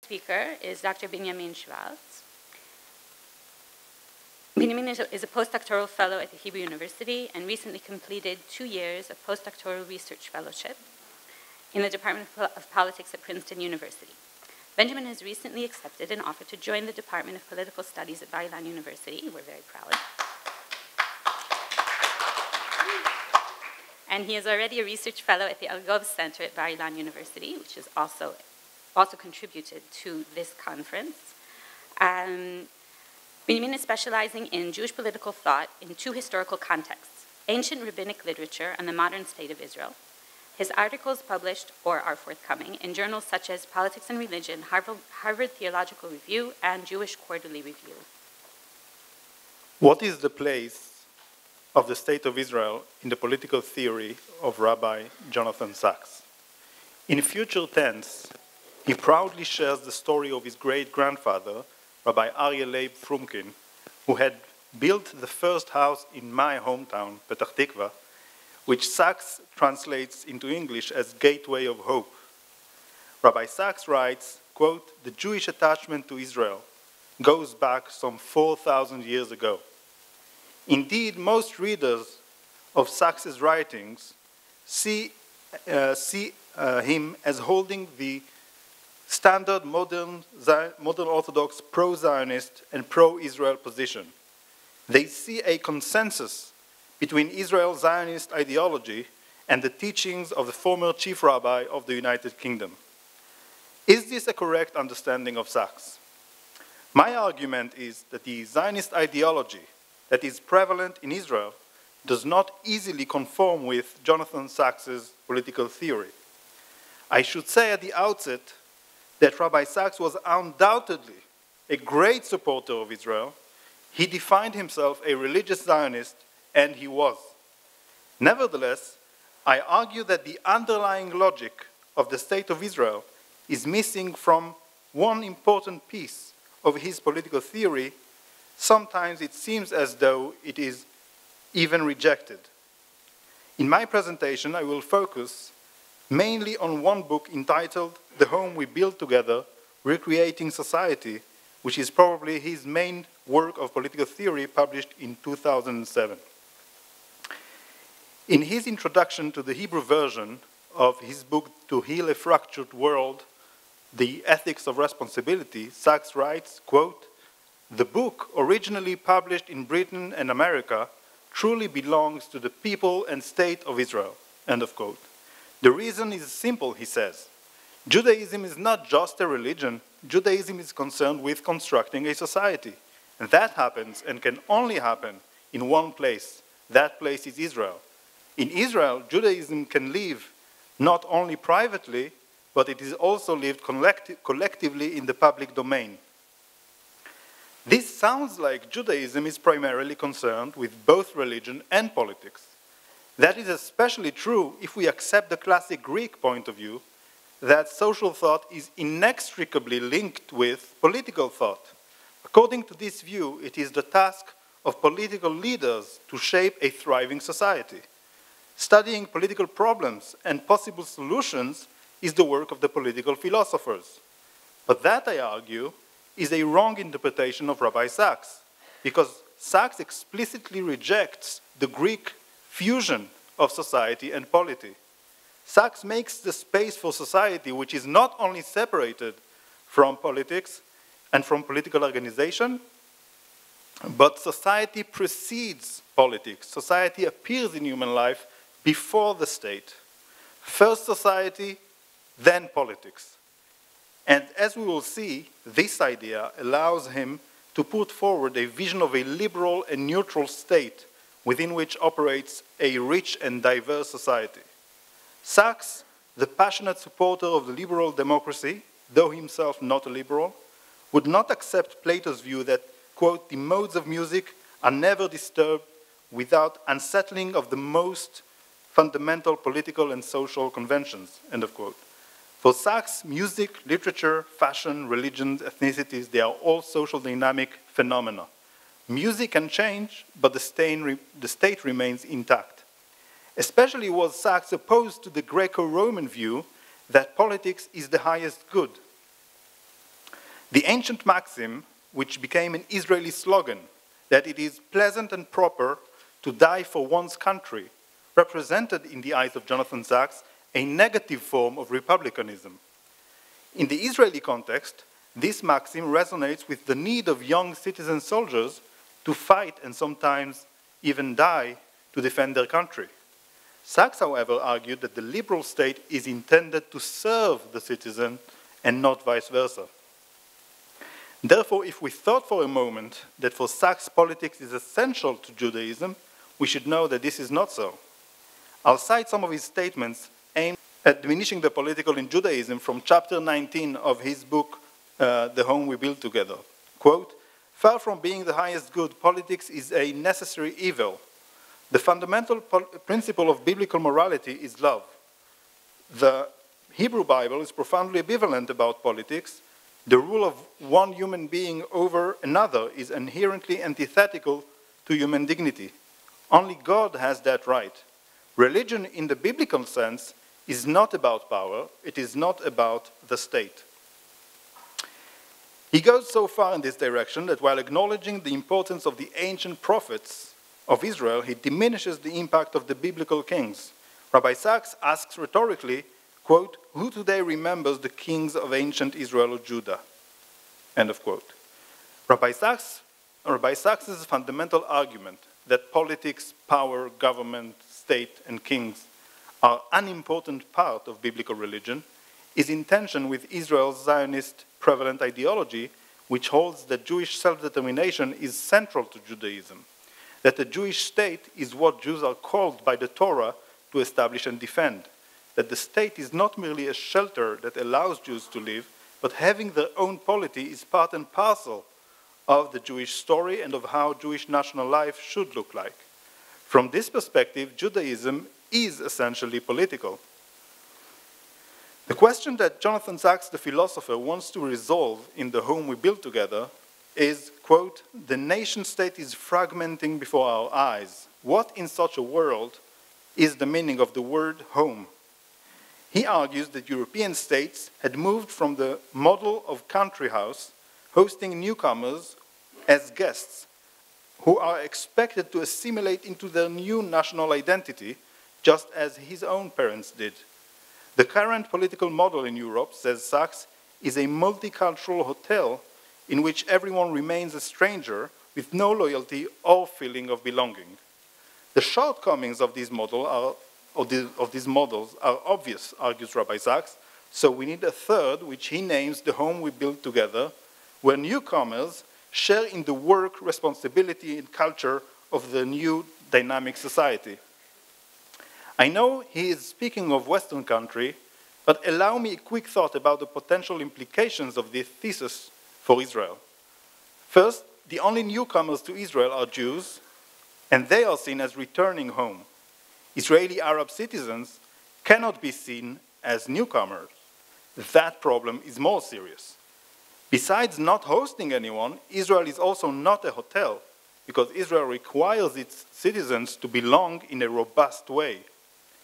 speaker is Dr. Benjamin Schwartz. Benjamin is a postdoctoral fellow at the Hebrew University and recently completed 2 years of postdoctoral research fellowship in the Department of Politics at Princeton University. Benjamin has recently accepted an offer to join the Department of Political Studies at Bar-Ilan University. We're very proud. And he is already a research fellow at the Elgov Center at Bar-Ilan University, which has also contributed to this conference. Benjamin is specializing in Jewish political thought in 2 historical contexts: ancient rabbinic literature and the modern state of Israel. His articles published or are forthcoming in journals such as Politics and Religion, Harvard Theological Review, and Jewish Quarterly Review. What is the place of the State of Israel in the political theory of Rabbi Jonathan Sacks? In future tense, he proudly shares the story of his great-grandfather, Rabbi Arie Leib Frumkin, who had built the first house in my hometown, Petach Tikva, which Sacks translates into English as Gateway of Hope. Rabbi Sacks writes, quote, "The Jewish attachment to Israel goes back some 4,000 years ago. Indeed, most readers of Sacks's writings see him as holding the standard modern Orthodox pro-Zionist and pro-Israel position. They see a consensus between Israel's Zionist ideology and the teachings of the former chief rabbi of the United Kingdom. Is this a correct understanding of Sacks? My argument is that the Zionist ideology that is prevalent in Israel does not easily conform with Jonathan Sacks's political theory. I should say at the outset that Rabbi Sacks was undoubtedly a great supporter of Israel. He defined himself a religious Zionist, and he was. Nevertheless, I argue that the underlying logic of the State of Israel is missing from one important piece of his political theory. Sometimes it seems as though it is even rejected. In my presentation, I will focus mainly on one book entitled The Home We Build Together, Recreating Society, which is probably his main work of political theory, published in 2007. In his introduction to the Hebrew version of his book To Heal a Fractured World, The Ethics of Responsibility, Sacks writes, quote, "The book, originally published in Britain and America, truly belongs to the people and state of Israel," end of quote. The reason is simple, he says. Judaism is not just a religion. Judaism is concerned with constructing a society. And that happens and can only happen in one place. That place is Israel. In Israel, Judaism can live not only privately, but it is also lived collectively in the public domain. This sounds like Judaism is primarily concerned with both religion and politics. That is especially true if we accept the classic Greek point of view that social thought is inextricably linked with political thought. According to this view, it is the task of political leaders to shape a thriving society. Studying political problems and possible solutions is the work of the political philosophers. But that, I argue, is a wrong interpretation of Rabbi Sacks, because Sacks explicitly rejects the Greek fusion of society and polity. Sacks makes the space for society which is not only separated from politics and from political organization, but society precedes politics. Society appears in human life before the state. First society, then politics. And as we will see, this idea allows him to put forward a vision of a liberal and neutral state within which operates a rich and diverse society. Sacks, the passionate supporter of the liberal democracy, though himself not a liberal, would not accept Plato's view that, quote, "the modes of music are never disturbed without unsettling of the most fundamental political and social conventions," end of quote. For Sacks, music, literature, fashion, religion, ethnicities, they are all social dynamic phenomena. Music can change, but the state remains intact. Especially was Sacks opposed to the Greco-Roman view that politics is the highest good. The ancient maxim, which became an Israeli slogan, that it is pleasant and proper to die for one's country, represented in the eyes of Jonathan Sacks a negative form of republicanism. In the Israeli context, this maxim resonates with the need of young citizen soldiers to fight and sometimes even die to defend their country. Sacks, however, argued that the liberal state is intended to serve the citizen and not vice versa. Therefore, if we thought for a moment that for Sacks politics is essential to Judaism, we should know that this is not so. I'll cite some of his statements aimed at diminishing the political in Judaism from chapter 19 of his book, The Home We Build Together. Quote, "Far from being the highest good, politics is a necessary evil. The fundamental principle of biblical morality is love. The Hebrew Bible is profoundly ambivalent about politics. The rule of one human being over another is inherently antithetical to human dignity. Only God has that right. Religion in the biblical sense is not about power, it is not about the state." He goes so far in this direction that while acknowledging the importance of the ancient prophets of Israel, he diminishes the impact of the biblical kings. Rabbi Sacks asks rhetorically, quote, "Who today remembers the kings of ancient Israel or Judah?" End of quote. Rabbi Sacks' fundamental argument that politics, power, government, state, and kings are an unimportant part of biblical religion is in tension with Israel's Zionist prevalent ideology, which holds that Jewish self-determination is central to Judaism, that the Jewish state is what Jews are called by the Torah to establish and defend, that the state is not merely a shelter that allows Jews to live, but having their own polity is part and parcel of the Jewish story and of how Jewish national life should look like. From this perspective, Judaism is essentially political. The question that Jonathan Sacks, the philosopher, wants to resolve in The Home We Build Together is, quote, "The nation state is fragmenting before our eyes. What in such a world is the meaning of the word home?" He argues that European states had moved from the model of country house, hosting newcomers as guests, who are expected to assimilate into their new national identity, just as his own parents did. The current political model in Europe, says Sacks, is a multicultural hotel in which everyone remains a stranger with no loyalty or feeling of belonging. The shortcomings of these models are obvious, argues Rabbi Sacks, so we need a third, which he names The Home We Build Together, where newcomers share in the work, responsibility, and culture of the new dynamic society. I know he is speaking of Western country, but allow me a quick thought about the potential implications of this thesis for Israel. First, the only newcomers to Israel are Jews, and they are seen as returning home. Israeli Arab citizens cannot be seen as newcomers. That problem is more serious. Besides not hosting anyone, Israel is also not a hotel, because Israel requires its citizens to belong in a robust way.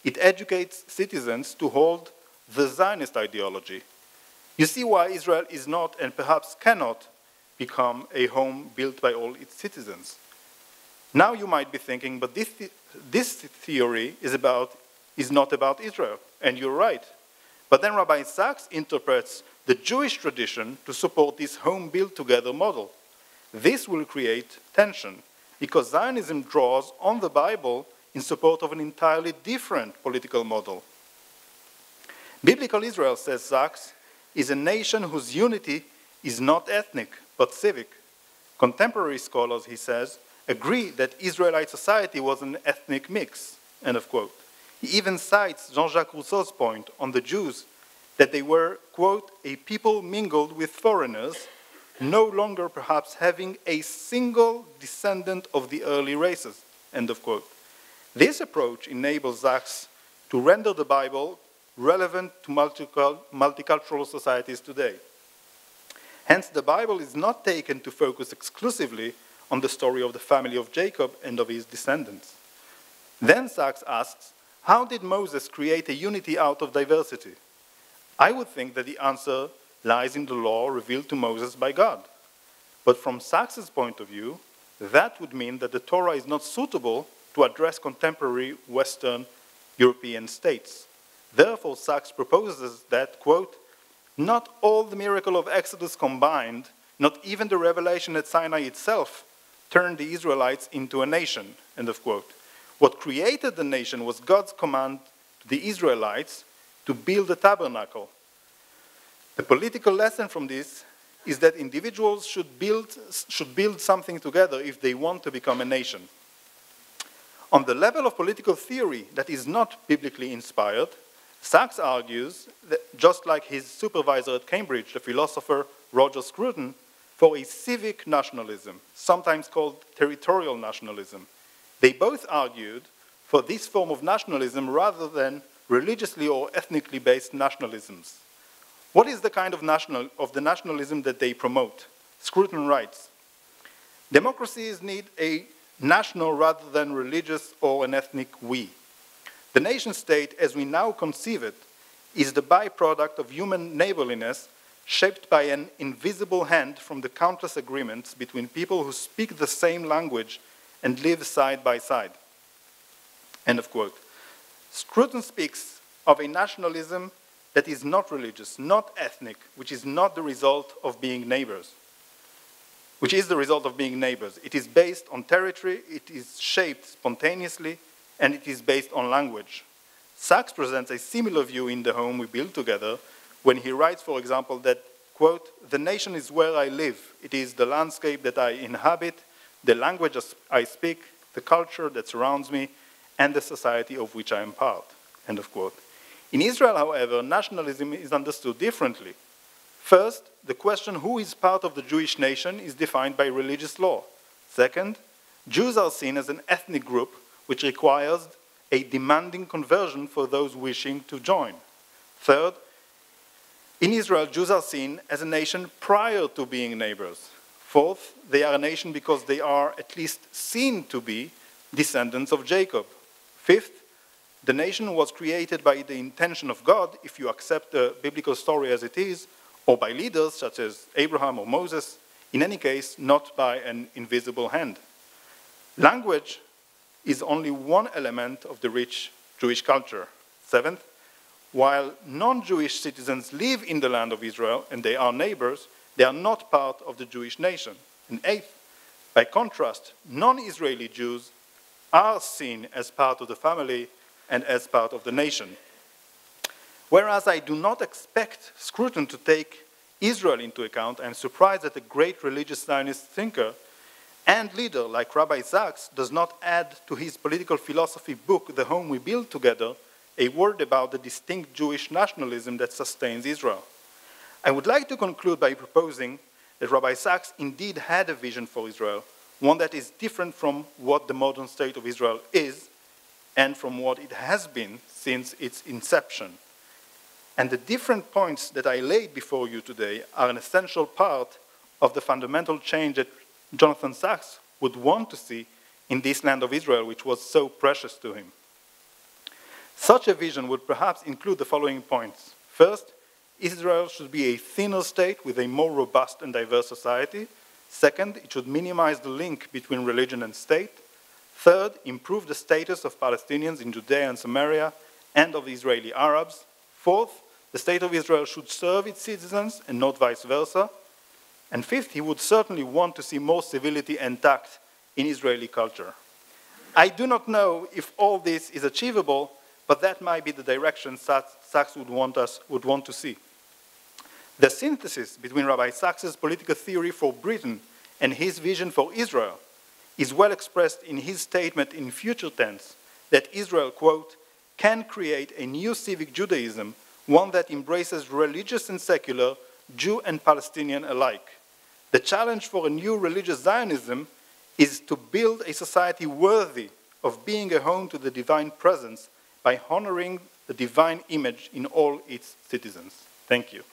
It educates citizens to hold the Zionist ideology. You see why Israel is not, and perhaps cannot, become a home built by all its citizens. Now you might be thinking, but this theory is not about Israel, and you're right. But then Rabbi Sacks interprets the Jewish tradition to support this home built together model. This will create tension, because Zionism draws on the Bible in support of an entirely different political model. Biblical Israel, says Sacks, is a nation whose unity is not ethnic, but civic. Contemporary scholars, he says, agree that Israelite society was an ethnic mix, end of quote. He even cites Jean-Jacques Rousseau's point on the Jews, that they were, quote, a people mingled with foreigners, no longer perhaps having a single descendant of the early races, end of quote. This approach enables Sacks to render the Bible relevant to multicultural societies today. Hence, the Bible is not taken to focus exclusively on the story of the family of Jacob and of his descendants. Then Sacks asks, how did Moses create a unity out of diversity? I would think that the answer lies in the law revealed to Moses by God. But from Sachs's point of view, that would mean that the Torah is not suitable to address contemporary Western European states. Therefore, Sachs proposes that, quote, not all the miracle of Exodus combined, not even the revelation at Sinai itself, turned the Israelites into a nation, end of quote. What created the nation was God's command to the Israelites to build a tabernacle. The political lesson from this is that individuals should build something together if they want to become a nation. On the level of political theory that is not biblically inspired, Sachs argues that just like his supervisor at Cambridge, the philosopher Roger Scruton, for a civic nationalism, sometimes called territorial nationalism. They both argued for this form of nationalism rather than religiously or ethnically based nationalisms. What is the kind of the nationalism that they promote? Scruton writes, democracies need a national rather than religious or an ethnic we. The nation state, as we now conceive it, is the byproduct of human neighborliness shaped by an invisible hand from the countless agreements between people who speak the same language and live side by side. End of quote. Scruton speaks of a nationalism that is not religious, not ethnic, which is not the result of being neighbors. Which is the result of being neighbors. It is based on territory, it is shaped spontaneously, and it is based on language. Sachs presents a similar view in The Home We Build Together, when he writes, for example, that, quote, the nation is where I live. It is the landscape that I inhabit, the language I speak, the culture that surrounds me, and the society of which I am part, end of quote. In Israel, however, nationalism is understood differently. First, the question who is part of the Jewish nation is defined by religious law. Second, Jews are seen as an ethnic group which requires a demanding conversion for those wishing to join. Third, in Israel, Jews are seen as a nation prior to being neighbors. Fourth, they are a nation because they are at least seen to be descendants of Jacob. Fifth, the nation was created by the intention of God, if you accept the biblical story as it is, or by leaders such as Abraham or Moses, in any case, not by an invisible hand. Language is only one element of the rich Jewish culture. Seventh, while non-Jewish citizens live in the land of Israel and they are neighbors, they are not part of the Jewish nation. And eighth, by contrast, non-Israeli Jews are seen as part of the family and as part of the nation. Whereas I do not expect Scruton to take Israel into account, I am surprised that a great religious Zionist thinker and leader like Rabbi Sachs does not add to his political philosophy book, The Home We Build Together, a word about the distinct Jewish nationalism that sustains Israel. I would like to conclude by proposing that Rabbi Sachs indeed had a vision for Israel, one that is different from what the modern state of Israel is and from what it has been since its inception. And the different points that I laid before you today are an essential part of the fundamental change that Jonathan Sachs would want to see in this land of Israel, which was so precious to him. Such a vision would perhaps include the following points. First, Israel should be a thinner state with a more robust and diverse society. Second, it should minimize the link between religion and state. Third, improve the status of Palestinians in Judea and Samaria and of Israeli Arabs. Fourth, the state of Israel should serve its citizens and not vice versa. And fifth, he would certainly want to see more civility and tact in Israeli culture. I do not know if all this is achievable, but that might be the direction Sachs would want to see. The synthesis between Rabbi Sachs's political theory for Britain and his vision for Israel is well expressed in his statement in future tense that Israel, quote, can create a new civic Judaism, one that embraces religious and secular, Jew and Palestinian alike. The challenge for a new religious Zionism is to build a society worthy of being a home to the divine presence by honoring the divine image in all its citizens. Thank you.